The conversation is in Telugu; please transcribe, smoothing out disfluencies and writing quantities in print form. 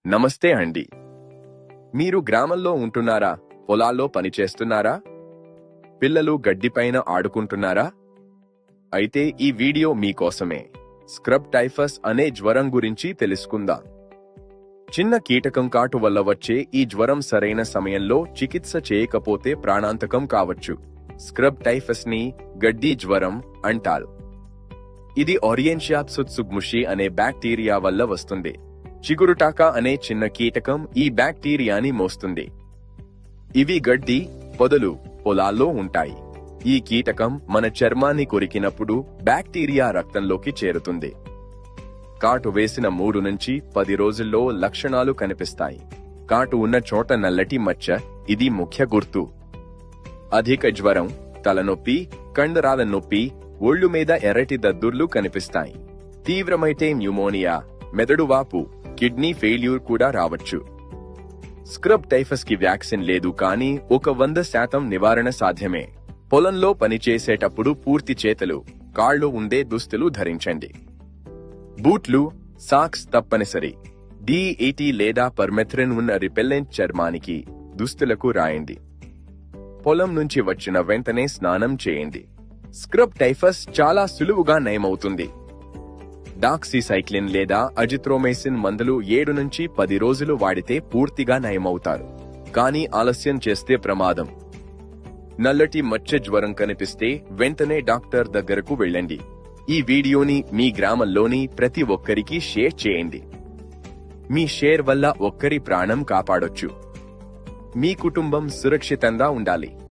నమస్తే అండి. మీరు గ్రామంలో ఉంటున్నారా? పొలాల్లో పనిచేస్తున్నారా? పిల్లలు గడ్డిపైన ఆడుకుంటున్నారా? అయితే ఈ వీడియో మీకోసమే. స్క్రబ్ టైఫస్ అనే జ్వరం గురించి తెలుసుకుందాం. చిన్న కీటకం కాటు వల్ల వచ్చే ఈ జ్వరం సరైన సమయంలో చికిత్స చేయకపోతే ప్రాణాంతకం కావచ్చు. స్క్రబ్ టైఫస్ ని గడ్డి జ్వరం అంటారు. ఇది ఓరియంషియాప్సుత్సుగ్ముషి అనే బ్యాక్టీరియా వల్ల వస్తుంది. చిగురుటాకా అనే చిన్న కీటకం ఈ బ్యాక్టీరియాని మోస్తుంది. ఇవి గడ్డి, పొదలు, పొలాల్లో ఉంటాయి. ఈ కీటకం మన చర్మాన్ని కొరికినప్పుడు బ్యాక్టీరియా రక్తంలోకి చేరుతుంది. కాటు వేసిన 3 నుంచి 10 రోజుల్లో లక్షణాలు కనిపిస్తాయి. కాటు ఉన్న చోట నల్లటి మచ్చ, ఇది ముఖ్య గుర్తు. అధిక జ్వరం, తలనొప్పి, కండరాల నొప్పి, ఒళ్ళు మీద ఎర్రటి దద్దుర్లు కనిపిస్తాయి. తీవ్రమైతే న్యూమోనియా, మెదడు వాపు, కిడ్నీ ఫెయిల్యూర్ కూడా రావచ్చు. స్క్రబ్ టైఫస్ కి వ్యాక్సిన్ లేదు, కానీ 100% నివారణ సాధ్యమే. పొలంలో పనిచేసేటప్పుడు పూర్తి చేతులు, కాళ్ళు ఉండే దుస్తులు ధరించండి. బూట్లు, సాక్స్ తప్పనిసరి. DEET లేదా పర్మెథ్రిన్ ఉన్న రిపెల్లెంట్ చర్మానికి దుస్తులకు రాయండి. పొలం నుంచి వచ్చిన వెంటనే స్నానం చేయండి. స్క్రబ్ టైఫస్ చాలా సులువుగా నయమవుతుంది. డాక్సీసైక్లిన్ లేదా అజిత్రోమైసిన్ మందులు 7 నుంచి 10 రోజులు వాడితే పూర్తిగా నయమవుతారు. కానీ ఆలస్యం చేస్తే ప్రమాదం. నల్లటి మచ్చ జ్వరం కనిపిస్తే వెంటనే డాక్టర్ దగ్గరకు వెళ్ళండి. ఈ వీడియోని మీ గ్రామంలోని ప్రతి ఒక్కరికి షేర్ చేయండి. మీ షేర్ వల్ల ఒక్కరి ప్రాణం కాపాడొచ్చు. మీ కుటుంబం సురక్షితంగా ఉండాలి.